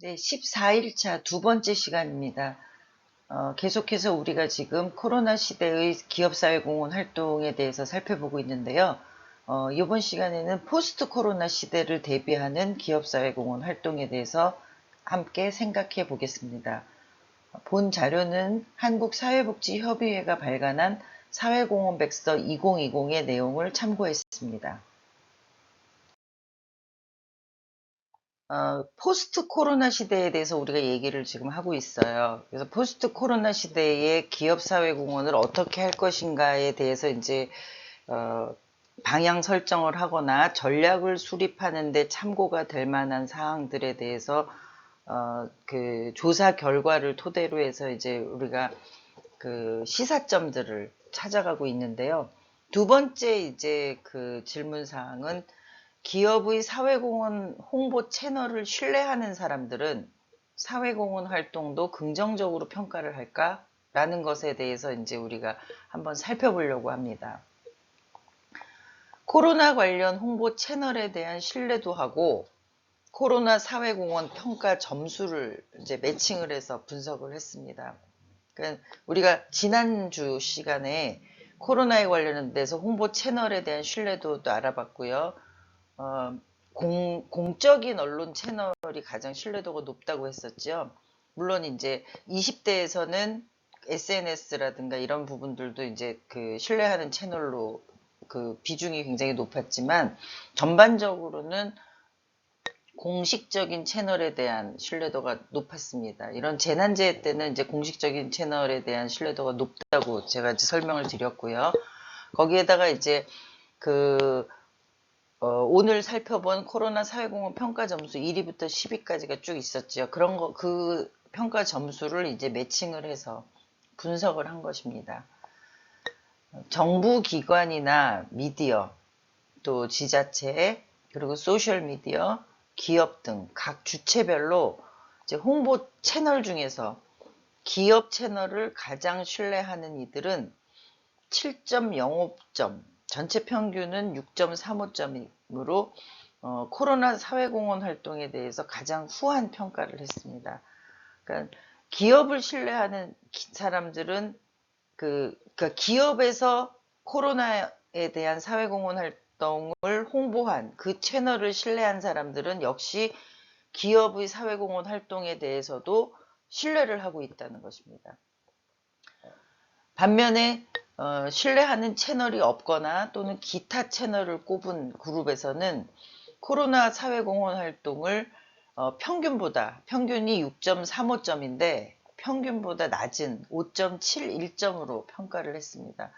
네, 14일차 두 번째 시간입니다. 계속해서 우리가 지금 코로나 시대의 기업사회공헌 활동에 대해서 살펴보고 있는데요. 이번 시간에는 포스트 코로나 시대를 대비하는 기업사회공헌 활동에 대해서 함께 생각해 보겠습니다. 본 자료는 한국사회복지협의회가 발간한 사회공헌백서 2020의 내용을 참고했습니다. 포스트 코로나 시대에 대해서 우리가 얘기를 지금 하고 있어요. 그래서 포스트 코로나 시대의 기업 사회 공헌을 어떻게 할 것인가에 대해서 이제 방향 설정을 하거나 전략을 수립하는 데 참고가 될 만한 사항들에 대해서 그 조사 결과를 토대로 해서 이제 우리가 그 시사점들을 찾아가고 있는데요. 두 번째 이제 그 질문 사항은 기업의 사회공헌 홍보 채널을 신뢰하는 사람들은 사회공헌 활동도 긍정적으로 평가를 할까? 라는 것에 대해서 이제 우리가 한번 살펴보려고 합니다. 코로나 관련 홍보 채널에 대한 신뢰도 하고 코로나 사회공헌 평가 점수를 이제 매칭을 해서 분석을 했습니다. 그러니까 우리가 지난주 시간에 코로나에 관련돼서 홍보 채널에 대한 신뢰도도 알아봤고요. 공적인 언론 채널이 가장 신뢰도가 높다고 했었죠. 물론 이제 20대에서는 SNS라든가 이런 부분들도 이제 그 신뢰하는 채널로 그 비중이 굉장히 높았지만 전반적으로는 공식적인 채널에 대한 신뢰도가 높았습니다. 이런 재난재해 때는 이제 공식적인 채널에 대한 신뢰도가 높다고 제가 이제 설명을 드렸고요. 거기에다가 이제 그 오늘 살펴본 코로나 사회공헌 평가 점수 1위부터 10위까지가 쭉 있었죠. 그런 거, 그 평가 점수를 이제 매칭을 해서 분석을 한 것입니다. 정부 기관이나 미디어, 또 지자체, 그리고 소셜미디어, 기업 등 각 주체별로 이제 홍보 채널 중에서 기업 채널을 가장 신뢰하는 이들은 7.05점, 전체 평균은 6.35점이므로 코로나 사회공헌 활동에 대해서 가장 후한 평가를 했습니다. 그러니까 기업을 신뢰하는 사람들은 그러니까 기업에서 코로나에 대한 사회공헌 활동을 홍보한 그 채널을 신뢰한 사람들은 역시 기업의 사회공헌 활동에 대해서도 신뢰를 하고 있다는 것입니다. 반면에 신뢰하는 채널이 없거나 또는 기타 채널을 꼽은 그룹에서는 코로나 사회공헌 활동을 평균이 6.35점인데 평균보다 낮은 5.71점으로 평가를 했습니다.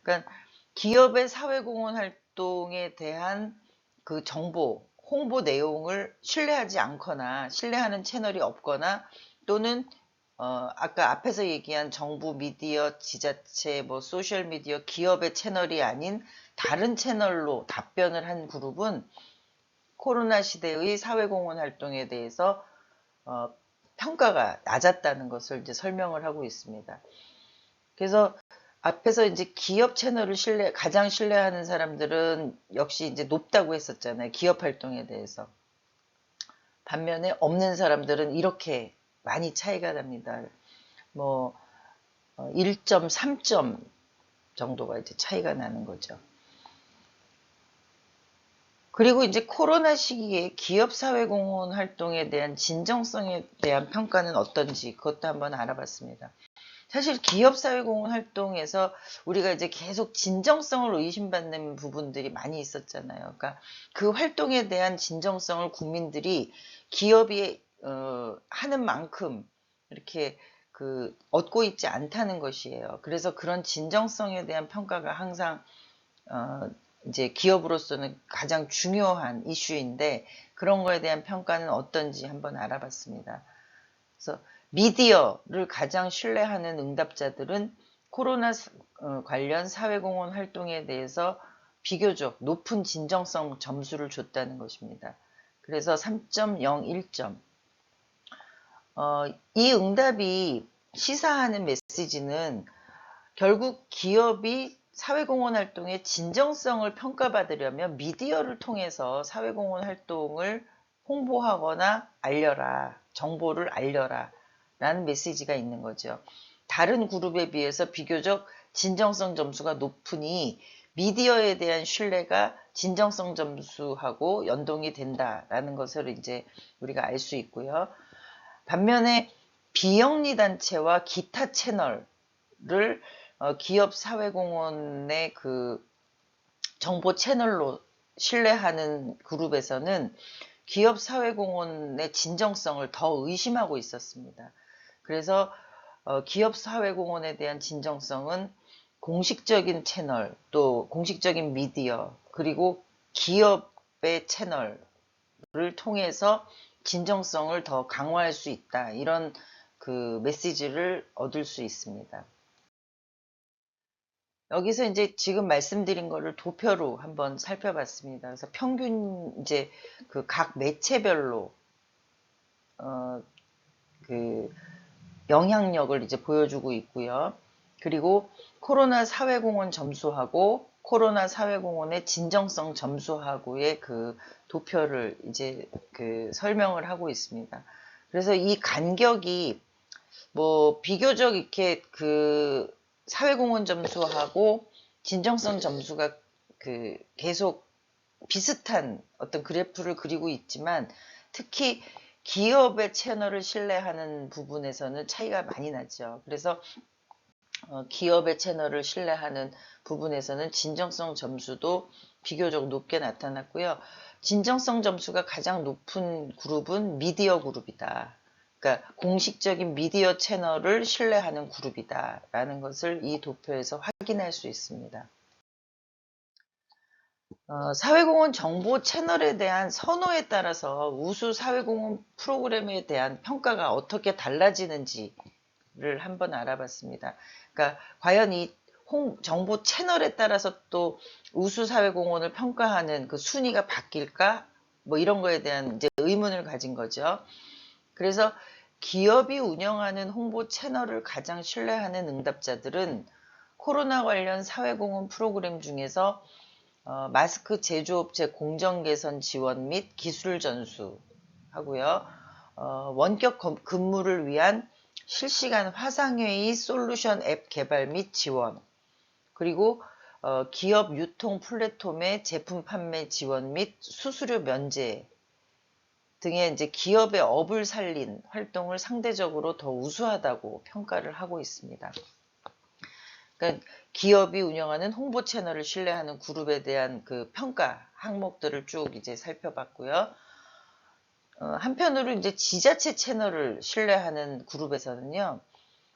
그러니까 기업의 사회공헌 활동에 대한 그 정보, 홍보 내용을 신뢰하지 않거나 신뢰하는 채널이 없거나 또는 아까 앞에서 얘기한 정부, 미디어, 지자체, 뭐 소셜미디어, 기업의 채널이 아닌 다른 채널로 답변을 한 그룹은 코로나 시대의 사회공헌 활동에 대해서 평가가 낮았다는 것을 이제 설명을 하고 있습니다. 그래서 앞에서 이제 기업 채널을 가장 신뢰하는 사람들은 역시 이제 높다고 했었잖아요. 기업 활동에 대해서. 반면에 없는 사람들은 이렇게 많이 차이가 납니다. 뭐 1.3점 정도가 이제 차이가 나는 거죠. 그리고 이제 코로나 시기에 기업 사회공헌 활동에 대한 진정성에 대한 평가는 어떤지 그것도 한번 알아봤습니다. 사실 기업 사회공헌 활동에서 우리가 이제 계속 진정성을 의심받는 부분들이 많이 있었잖아요. 그러니까 그 활동에 대한 진정성을 국민들이 기업이 하는 만큼 이렇게 그 얻고 있지 않다는 것이에요. 그래서 그런 진정성에 대한 평가가 항상 이제 기업으로서는 가장 중요한 이슈인데 그런 거에 대한 평가는 어떤지 한번 알아봤습니다. 그래서 미디어를 가장 신뢰하는 응답자들은 코로나 관련 사회공헌 활동에 대해서 비교적 높은 진정성 점수를 줬다는 것입니다. 그래서 3.01점. 이 응답이 시사하는 메시지는 결국 기업이 사회공헌 활동의 진정성을 평가받으려면 미디어를 통해서 사회공헌 활동을 홍보하거나 알려라. 정보를 알려라 라는 메시지가 있는 거죠. 다른 그룹에 비해서 비교적 진정성 점수가 높으니 미디어에 대한 신뢰가 진정성 점수하고 연동이 된다라는 것을 이제 우리가 알 수 있고요. 반면에 비영리 단체와 기타 채널을 기업 사회공헌의 그 정보 채널로 신뢰하는 그룹에서는 기업 사회공헌의 진정성을 더 의심하고 있었습니다. 그래서 기업 사회공헌에 대한 진정성은 공식적인 채널, 또 공식적인 미디어, 그리고 기업의 채널을 통해서 진정성을 더 강화할 수 있다. 이런 그 메시지를 얻을 수 있습니다. 여기서 이제 지금 말씀드린 거를 도표로 한번 살펴봤습니다. 그래서 평균 이제 그 각 매체별로 그 영향력을 이제 보여주고 있고요. 그리고 코로나 사회공헌 점수하고 코로나 사회공헌의 진정성 점수하고의 그 도표를 이제 그 설명을 하고 있습니다. 그래서 이 간격이 뭐 비교적 이렇게 그 사회공헌 점수하고 진정성 점수가 그 계속 비슷한 어떤 그래프를 그리고 있지만 특히 기업의 채널을 신뢰하는 부분에서는 차이가 많이 나죠. 그래서 기업의 채널을 신뢰하는 부분에서는 진정성 점수도 비교적 높게 나타났고요. 진정성 점수가 가장 높은 그룹은 미디어 그룹이다. 그러니까 공식적인 미디어 채널을 신뢰하는 그룹이다 라는 것을 이 도표에서 확인할 수 있습니다. 사회공헌 정보 채널에 대한 선호에 따라서 우수 사회공헌 프로그램에 대한 평가가 어떻게 달라지는지를 한번 알아봤습니다. 그러니까 과연 이 정보 채널에 따라서 또 우수 사회공헌을 평가하는 그 순위가 바뀔까? 뭐 이런 거에 대한 이제 의문을 가진 거죠. 그래서 기업이 운영하는 홍보 채널을 가장 신뢰하는 응답자들은 코로나 관련 사회공헌 프로그램 중에서 마스크 제조업체 공정 개선 지원 및 기술 전수 하고요. 원격 근무를 위한 실시간 화상회의 솔루션 앱 개발 및 지원, 그리고 기업 유통 플랫폼의 제품 판매 지원 및 수수료 면제 등의 이제 기업의 업을 살린 활동을 상대적으로 더 우수하다고 평가를 하고 있습니다. 그러니까 기업이 운영하는 홍보 채널을 신뢰하는 그룹에 대한 그 평가 항목들을 쭉 이제 살펴봤고요. 한편으로 이제 지자체 채널을 신뢰하는 그룹에서는요,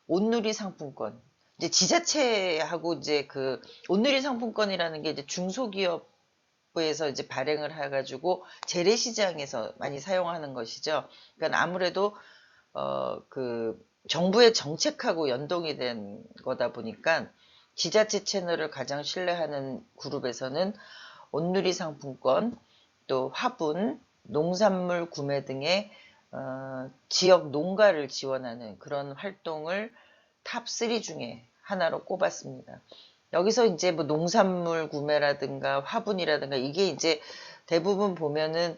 온누리 상품권. 이제 지자체하고 이제 그 온누리 상품권이라는 게 이제 중소기업부에서 이제 발행을 해가지고 재래시장에서 많이 사용하는 것이죠. 그러니까 아무래도 그 정부의 정책하고 연동이 된 거다 보니까 지자체 채널을 가장 신뢰하는 그룹에서는 온누리 상품권, 또 화분, 농산물 구매 등의 지역 농가를 지원하는 그런 활동을 탑3 중에 하나로 꼽았습니다. 여기서 이제 뭐 농산물 구매라든가 화분이라든가 이게 이제 대부분 보면은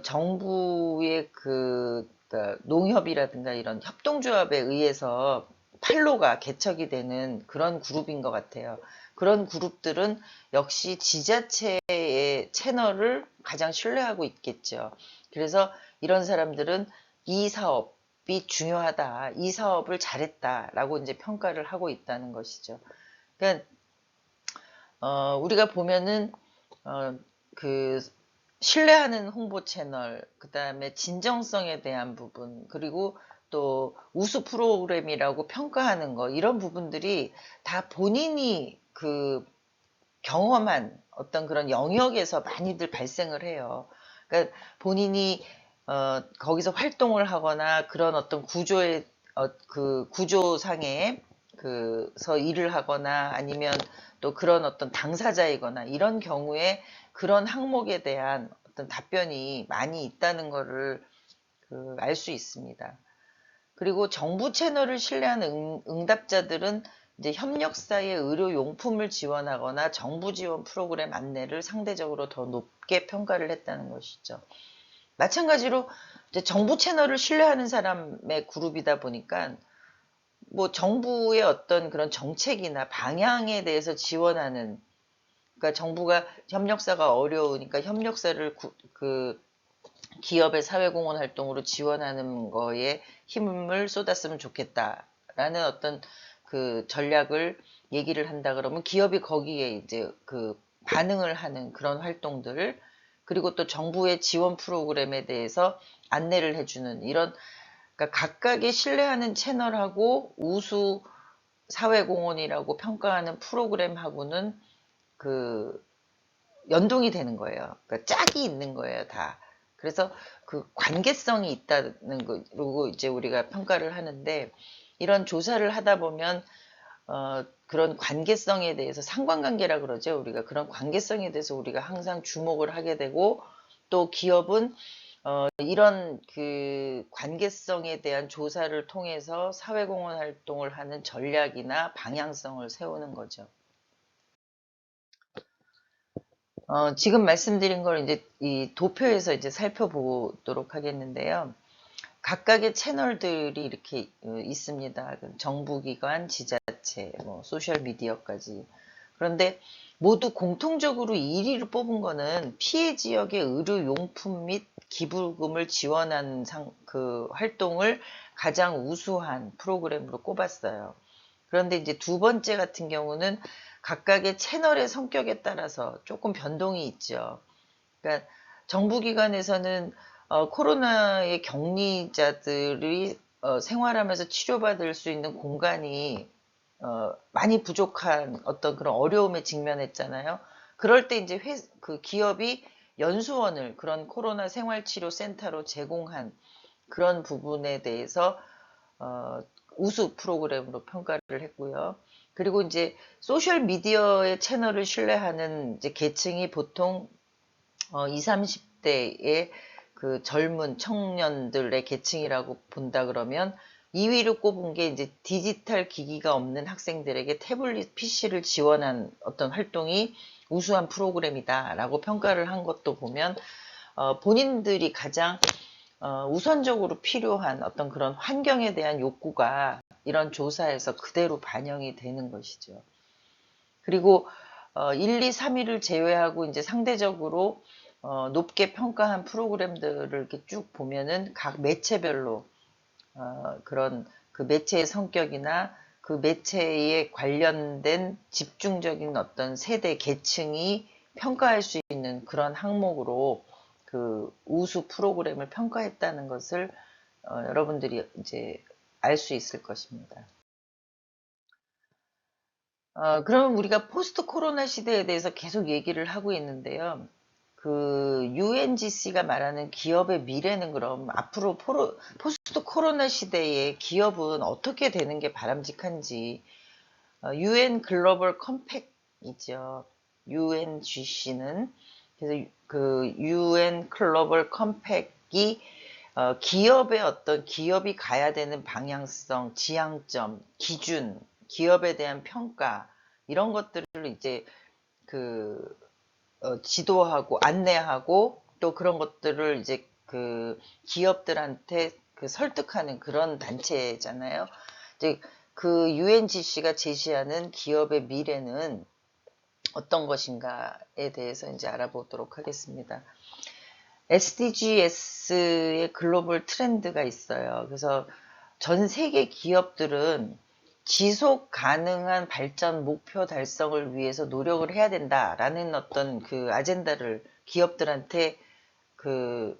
정부의 그러니까 농협이라든가 이런 협동조합에 의해서 판로가 개척이 되는 그런 그룹인 것 같아요. 그런 그룹들은 역시 지자체의 채널을 가장 신뢰하고 있겠죠. 그래서 이런 사람들은 이 사업이 중요하다, 이 사업을 잘했다라고 이제 평가를 하고 있다는 것이죠. 그러니까 우리가 보면은 그 신뢰하는 홍보 채널, 그 다음에 진정성에 대한 부분, 그리고 또 우수 프로그램이라고 평가하는 거, 이런 부분들이 다 본인이 그 경험한 어떤 그런 영역에서 많이들 발생을 해요. 그러니까 본인이 거기서 활동을 하거나 그런 어떤 구조의 그 구조상에 그서 일을 하거나 아니면 또 그런 어떤 당사자이거나 이런 경우에 그런 항목에 대한 어떤 답변이 많이 있다는 것을 알 수 있습니다. 그리고 정부 채널을 신뢰하는 응답자들은 이제 협력사의 의료용품을 지원하거나 정부 지원 프로그램 안내를 상대적으로 더 높게 평가를 했다는 것이죠. 마찬가지로 이제 정부 채널을 신뢰하는 사람의 그룹이다 보니까 뭐 정부의 어떤 그런 정책이나 방향에 대해서 지원하는, 그러니까 정부가 협력사가 어려우니까 협력사를 그 기업의 사회공헌 활동으로 지원하는 거에 힘을 쏟았으면 좋겠다라는 어떤 그 전략을 얘기를 한다 그러면 기업이 거기에 이제 그 반응을 하는 그런 활동들, 그리고 또 정부의 지원 프로그램에 대해서 안내를 해주는 이런, 그러니까 각각의 신뢰하는 채널하고 우수 사회공헌이라고 평가하는 프로그램하고는 그 연동이 되는 거예요. 그러니까 짝이 있는 거예요, 다. 그래서 그 관계성이 있다는 거고 이제 우리가 평가를 하는데, 이런 조사를 하다 보면 그런 관계성에 대해서 상관관계라 그러죠. 우리가 그런 관계성에 대해서 우리가 항상 주목을 하게 되고, 또 기업은 이런 그 관계성에 대한 조사를 통해서 사회공헌 활동을 하는 전략이나 방향성을 세우는 거죠. 지금 말씀드린 걸 이제 이 도표에서 이제 살펴보도록 하겠는데요. 각각의 채널들이 이렇게 있습니다. 정부기관, 지자체, 뭐 소셜미디어까지. 그런데 모두 공통적으로 1위를 뽑은 거는 피해 지역의 의료용품 및 기부금을 지원하는 그 활동을 가장 우수한 프로그램으로 꼽았어요. 그런데 이제 두 번째 같은 경우는 각각의 채널의 성격에 따라서 조금 변동이 있죠. 그러니까 정부기관에서는 코로나의 격리자들이 생활하면서 치료받을 수 있는 공간이 많이 부족한 어떤 그런 어려움에 직면했잖아요. 그럴 때 이제 그 기업이 연수원을 그런 코로나 생활치료센터로 제공한 그런 부분에 대해서 우수 프로그램으로 평가를 했고요. 그리고 이제 소셜 미디어의 채널을 신뢰하는 이제 계층이 보통 20, 30대의 그 젊은 청년들의 계층이라고 본다 그러면 2위를 꼽은 게 이제 디지털 기기가 없는 학생들에게 태블릿 PC를 지원한 어떤 활동이 우수한 프로그램이다라고 평가를 한 것도 보면 본인들이 가장 우선적으로 필요한 어떤 그런 환경에 대한 욕구가 이런 조사에서 그대로 반영이 되는 것이죠. 그리고 1, 2, 3위를 제외하고 이제 상대적으로 높게 평가한 프로그램들을 이렇게 쭉 보면은 각 매체별로 그런 그 매체의 성격이나 그 매체에 관련된 집중적인 어떤 세대 계층이 평가할 수 있는 그런 항목으로 그 우수 프로그램을 평가했다는 것을 여러분들이 이제 알 수 있을 것입니다. 그러면 우리가 포스트 코로나 시대에 대해서 계속 얘기를 하고 있는데요. 그 UNGC가 말하는 기업의 미래는 그럼 앞으로 포스트 코로나 시대에 기업은 어떻게 되는 게 바람직한지, UN 글로벌 컴팩이죠. UNGC는 그래서 그 UN 글로벌 컴팩이 기업의 어떤 기업이 가야 되는 방향성, 지향점, 기준, 기업에 대한 평가 이런 것들을 이제 그 지도하고 안내하고 또 그런 것들을 이제 그 기업들한테 그 설득하는 그런 단체잖아요. 이제 그 UNGC가 제시하는 기업의 미래는 어떤 것인가에 대해서 이제 알아보도록 하겠습니다. SDGs의 글로벌 트렌드가 있어요. 그래서 전 세계 기업들은 지속 가능한 발전 목표 달성을 위해서 노력을 해야 된다라는 어떤 그 아젠다를 기업들한테 그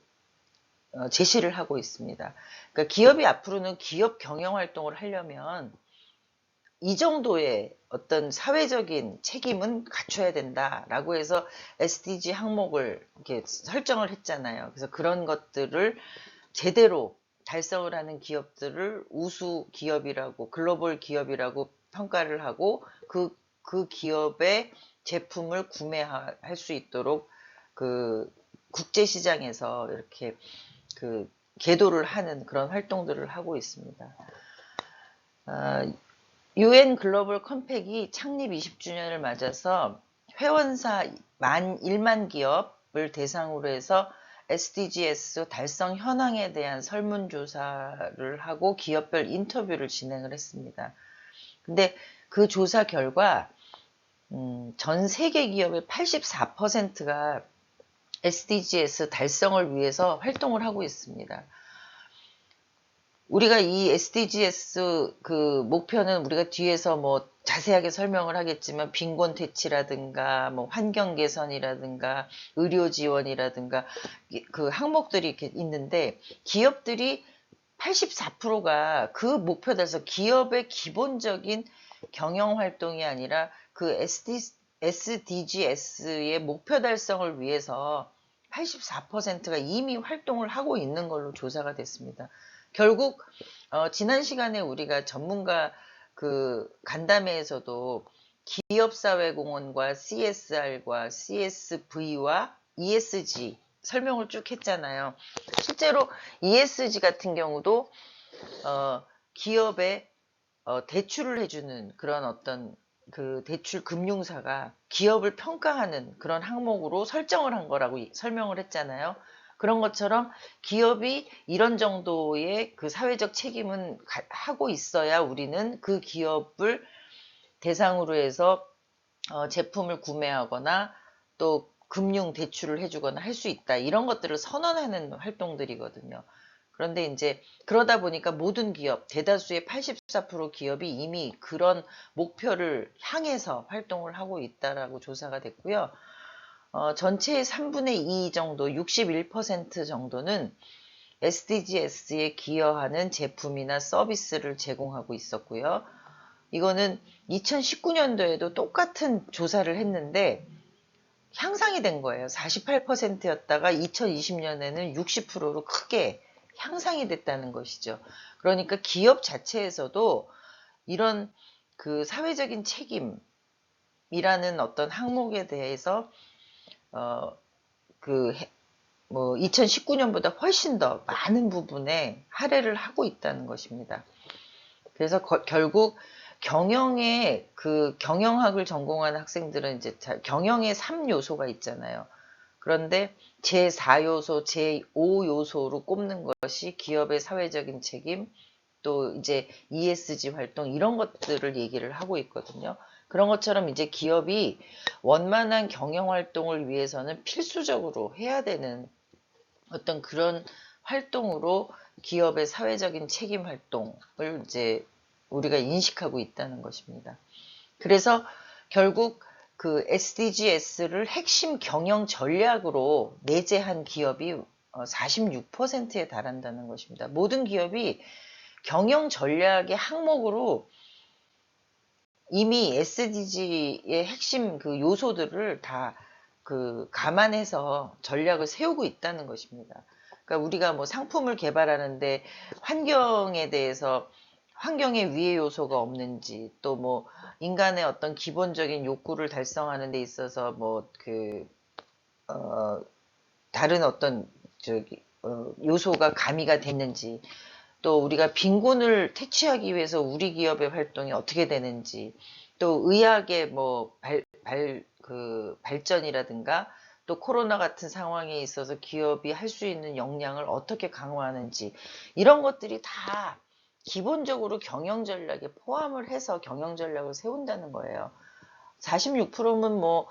제시를 하고 있습니다. 그러니까 기업이 앞으로는 기업 경영 활동을 하려면 이 정도의 어떤 사회적인 책임은 갖춰야 된다라고 해서 SDG 항목을 이렇게 설정을 했잖아요. 그래서 그런 것들을 제대로 달성을 하는 기업들을 우수 기업이라고, 글로벌 기업이라고 평가를 하고 그 기업의 제품을 구매할 수 있도록 그 국제시장에서 이렇게 그 계도를 하는 그런 활동들을 하고 있습니다. UN 글로벌 컴팩이 창립 20주년을 맞아서 회원사 1만 기업을 대상으로 해서 SDGs 달성 현황에 대한 설문조사를 하고 기업별 인터뷰를 진행을 했습니다. 근데 그 조사 결과 전 세계 기업의 84%가 SDGs 달성을 위해서 활동을 하고 있습니다. 우리가 이 SDGs 그 목표는 우리가 뒤에서 뭐 자세하게 설명을 하겠지만 빈곤 퇴치라든가 뭐 환경 개선이라든가 의료 지원이라든가 그 항목들이 이렇게 있는데 기업들이 84%가 그 목표 달성 기업의 기본적인 경영 활동이 아니라 그 SDGs의 목표 달성을 위해서 84%가 이미 활동을 하고 있는 걸로 조사가 됐습니다. 결국 지난 시간에 우리가 전문가 그 간담회에서도 기업사회공헌과 CSR과 CSV와 ESG 설명을 쭉 했잖아요. 실제로 ESG 같은 경우도 기업에 대출을 해주는 그런 어떤 그 대출 금융사가 기업을 평가하는 그런 항목으로 설정을 한 거라고 설명을 했잖아요. 그런 것처럼 기업이 이런 정도의 그 사회적 책임은 하고 있어야 우리는 그 기업을 대상으로 해서 제품을 구매하거나 또 금융 대출을 해주거나 할 수 있다. 이런 것들을 선언하는 활동들이거든요. 그런데 이제 그러다 보니까 모든 기업, 대다수의 84% 기업이 이미 그런 목표를 향해서 활동을 하고 있다라고 조사가 됐고요. 전체의 3분의 2 정도, 61% 정도는 SDGs에 기여하는 제품이나 서비스를 제공하고 있었고요. 이거는 2019년도에도 똑같은 조사를 했는데 향상이 된 거예요. 48%였다가 2020년에는 60%로 크게 향상이 됐다는 것이죠. 그러니까 기업 자체에서도 이런 그 사회적인 책임이라는 어떤 항목에 대해서 뭐 2019년보다 훨씬 더 많은 부분에 할애를 하고 있다는 것입니다. 그래서 결국 경영의 그 경영학을 전공한 학생들은 이제 경영의 3요소가 있잖아요. 그런데 제4요소, 제5요소로 꼽는 것이 기업의 사회적인 책임, 또 이제 ESG 활동 이런 것들을 얘기를 하고 있거든요. 그런 것처럼 이제 기업이 원만한 경영 활동을 위해서는 필수적으로 해야 되는 어떤 그런 활동으로 기업의 사회적인 책임 활동을 이제 우리가 인식하고 있다는 것입니다. 그래서 결국 그 SDGs를 핵심 경영 전략으로 내재한 기업이 46%에 달한다는 것입니다. 모든 기업이 경영 전략의 항목으로 이미 SDG의 핵심 그 요소들을 다 그 감안해서 전략을 세우고 있다는 것입니다. 그러니까 우리가 뭐 상품을 개발하는데 환경에 대해서 환경의 위해 요소가 없는지 또 뭐 인간의 어떤 기본적인 욕구를 달성하는 데 있어서 뭐 그 다른 어떤 요소가 가미가 됐는지 또 우리가 빈곤을 퇴치하기 위해서 우리 기업의 활동이 어떻게 되는지 또 의학의 뭐 발전이라든가 또 코로나 같은 상황에 있어서 기업이 할 수 있는 역량을 어떻게 강화하는지 이런 것들이 다 기본적으로 경영 전략에 포함을 해서 경영 전략을 세운다는 거예요. 46%면 뭐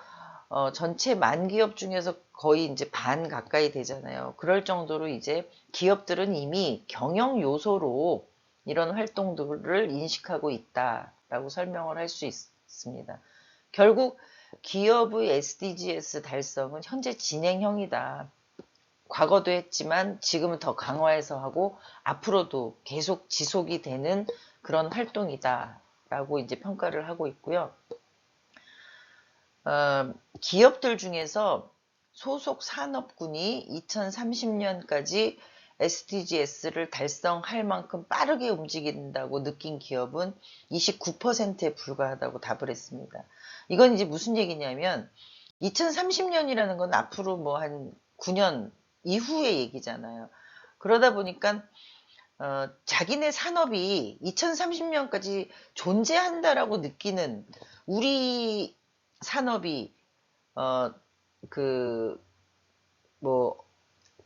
전체 만 기업 중에서 거의 이제 반 가까이 되잖아요. 그럴 정도로 이제 기업들은 이미 경영 요소로 이런 활동들을 인식하고 있다라고 설명을 할 수 있습니다. 결국 기업의 SDGs 달성은 현재 진행형이다. 과거도 했지만 지금은 더 강화해서 하고 앞으로도 계속 지속이 되는 그런 활동이다라고 이제 평가를 하고 있고요. 기업들 중에서 소속 산업군이 2030년까지 SDGs를 달성할 만큼 빠르게 움직인다고 느낀 기업은 29%에 불과하다고 답을 했습니다. 이건 이제 무슨 얘기냐면 2030년이라는 건 앞으로 뭐 한 9년 이후의 얘기잖아요. 그러다 보니까 자기네 산업이 2030년까지 존재한다라고 느끼는 우리 산업이 뭐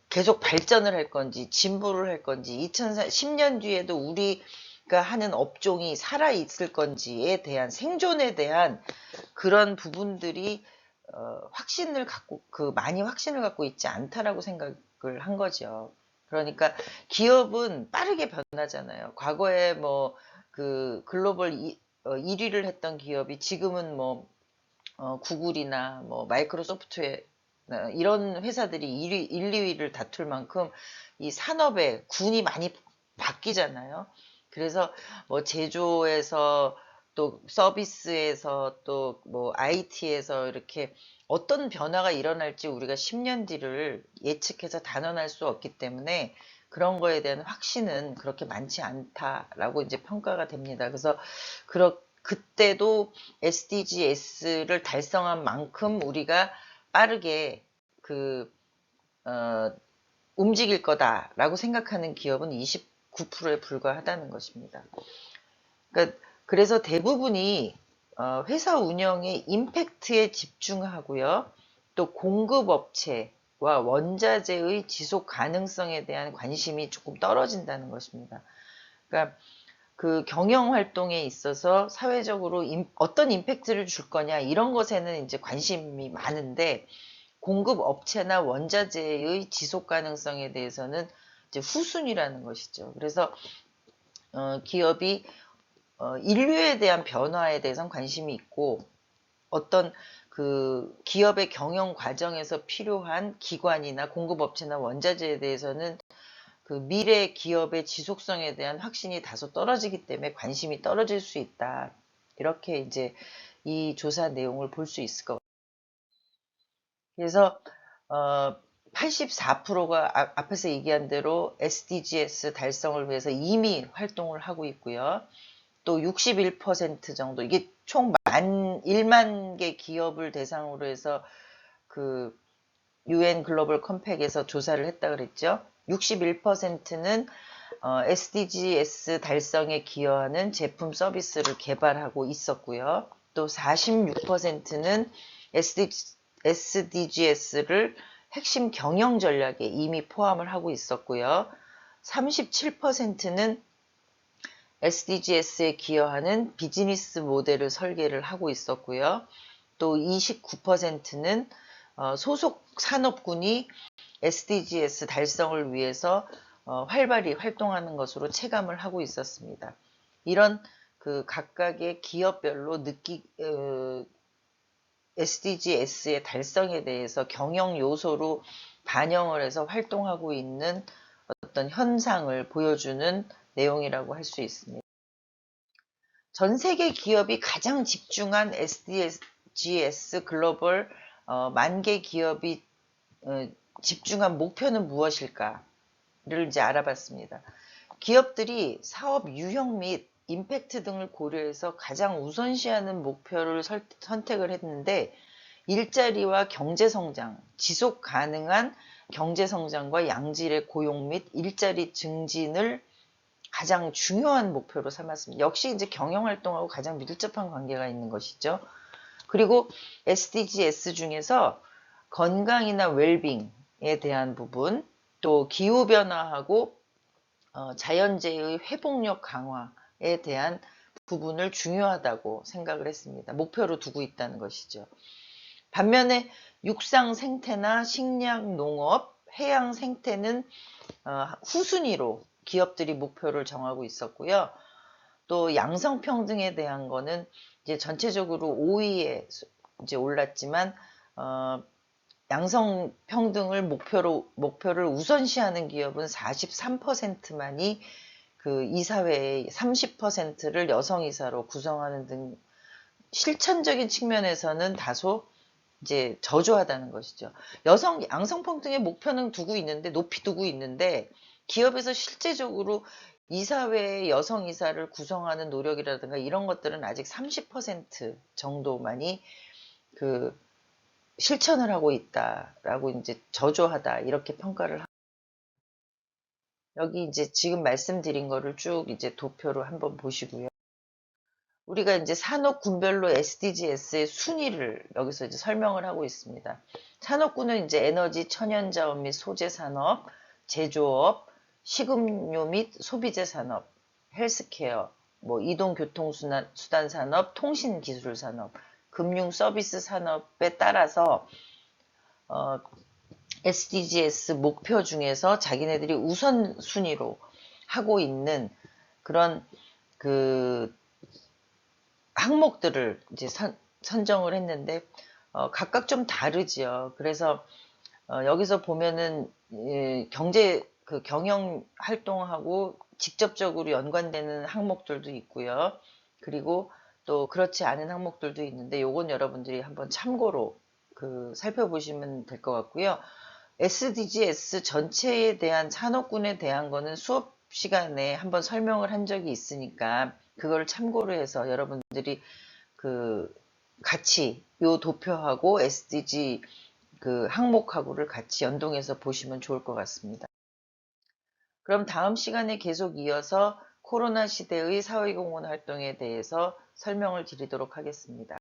계속 발전을 할 건지 진보를 할 건지 2010년 뒤에도 우리가 하는 업종이 살아 있을 건지에 대한 생존에 대한 그런 부분들이 많이 확신을 갖고 있지 않다라고 생각을 한 거죠. 그러니까 기업은 빠르게 변하잖아요. 과거에 뭐 그 글로벌 1위를 했던 기업이 지금은 뭐 구글이나 뭐 마이크로소프트에 이런 회사들이 1, 2위를 다툴 만큼 이 산업의 군이 많이 바뀌잖아요. 그래서 뭐 제조에서 또 서비스에서 또 뭐 IT에서 이렇게 어떤 변화가 일어날지 우리가 10년 뒤를 예측해서 단언할 수 없기 때문에 그런 거에 대한 확신은 그렇게 많지 않다라고 이제 평가가 됩니다. 그래서 그때도 SDGs를 달성한 만큼 우리가 빠르게 그, 어, 움직일 거다라고 생각하는 기업은 29%에 불과하다는 것입니다. 그러니까 그래서 대부분이 회사 운영의 임팩트에 집중하고요. 또 공급업체와 원자재의 지속 가능성에 대한 관심이 조금 떨어진다는 것입니다. 그러니까 그 경영 활동에 있어서 사회적으로 어떤 임팩트를 줄 거냐 이런 것에는 이제 관심이 많은데 공급 업체나 원자재의 지속 가능성에 대해서는 이제 후순위라는 것이죠. 그래서 기업이 인류에 대한 변화에 대해서는 관심이 있고 어떤 그 기업의 경영 과정에서 필요한 기관이나 공급업체나 원자재에 대해서는 그 미래 기업의 지속성에 대한 확신이 다소 떨어지기 때문에 관심이 떨어질 수 있다. 이렇게 이제 이 조사 내용을 볼 수 있을 것 같아요. 그래서 84%가 앞에서 얘기한 대로 SDGs 달성을 위해서 이미 활동을 하고 있고요. 또 61% 정도, 이게 총 1만 개 기업을 대상으로 해서 그 UN 글로벌 컴팩에서 조사를 했다 그랬죠. 61%는 SDGs 달성에 기여하는 제품 서비스를 개발하고 있었고요. 또 46%는 SDGs를 핵심 경영 전략에 이미 포함을 하고 있었고요. 37%는 SDGs에 기여하는 비즈니스 모델을 설계를 하고 있었고요. 또 29%는 소속 산업군이 SDGs 달성을 위해서 활발히 활동하는 것으로 체감을 하고 있었습니다. 이런 그 각각의 기업별로 SDGs의 달성에 대해서 경영 요소로 반영을 해서 활동하고 있는 어떤 현상을 보여주는 내용이라고 할 수 있습니다. 전 세계 기업이 가장 집중한 SDGs 글로벌 만개 기업이 집중한 목표는 무엇일까를 이제 알아봤습니다. 기업들이 사업 유형 및 임팩트 등을 고려해서 가장 우선시하는 목표를 선택을 했는데 일자리와 경제성장, 지속 가능한 경제성장과 양질의 고용 및 일자리 증진을 가장 중요한 목표로 삼았습니다. 역시 이제 경영활동하고 가장 밀접한 관계가 있는 것이죠. 그리고 SDGs 중에서 건강이나 웰빙에 대한 부분, 또 기후변화하고 자연재해의 회복력 강화에 대한 부분을 중요하다고 생각을 했습니다. 목표로 두고 있다는 것이죠. 반면에 육상 생태나 식량 농업, 해양 생태는 후순위로 기업들이 목표를 정하고 있었고요. 또 양성평등에 대한 거는 이제 전체적으로 5위에 이제 올랐지만 양성평등을 목표를 우선시하는 기업은 43%만이 그 이사회의 30%를 여성이사로 구성하는 등 실천적인 측면에서는 다소 이제 저조하다는 것이죠. 양성평등의 목표는 높이 두고 있는데 기업에서 실제적으로 이사회의 여성이사를 구성하는 노력이라든가 이런 것들은 아직 30% 정도만이 그 실천을 하고 있다라고 이제 저조하다 이렇게 평가를 하고 여기 이제 지금 말씀드린 거를 쭉 이제 도표로 한번 보시고요. 우리가 이제 산업군별로 SDGs의 순위를 여기서 이제 설명을 하고 있습니다. 산업군은 이제 에너지, 천연자원 및 소재 산업, 제조업, 식음료 및 소비재 산업, 헬스케어, 뭐 이동교통수단 산업, 통신기술 산업, 금융 서비스 산업에 따라서 SDGs 목표 중에서 자기네들이 우선순위로 하고 있는 그런 그 항목들을 이제 선정을 했는데 각각 좀 다르지요. 그래서 여기서 보면은 경제 그 경영 활동하고 직접적으로 연관되는 항목들도 있고요. 그리고 또 그렇지 않은 항목들도 있는데 요건 여러분들이 한번 참고로 그 살펴보시면 될 것 같고요. SDGs 전체에 대한 산업군에 대한 거는 수업 시간에 한번 설명을 한 적이 있으니까 그걸 참고로 해서 여러분들이 그 같이 요 도표하고 SDG 그 항목하고를 같이 연동해서 보시면 좋을 것 같습니다. 그럼 다음 시간에 계속 이어서 코로나 시대의 사회공헌 활동에 대해서 설명을 드리도록 하겠습니다.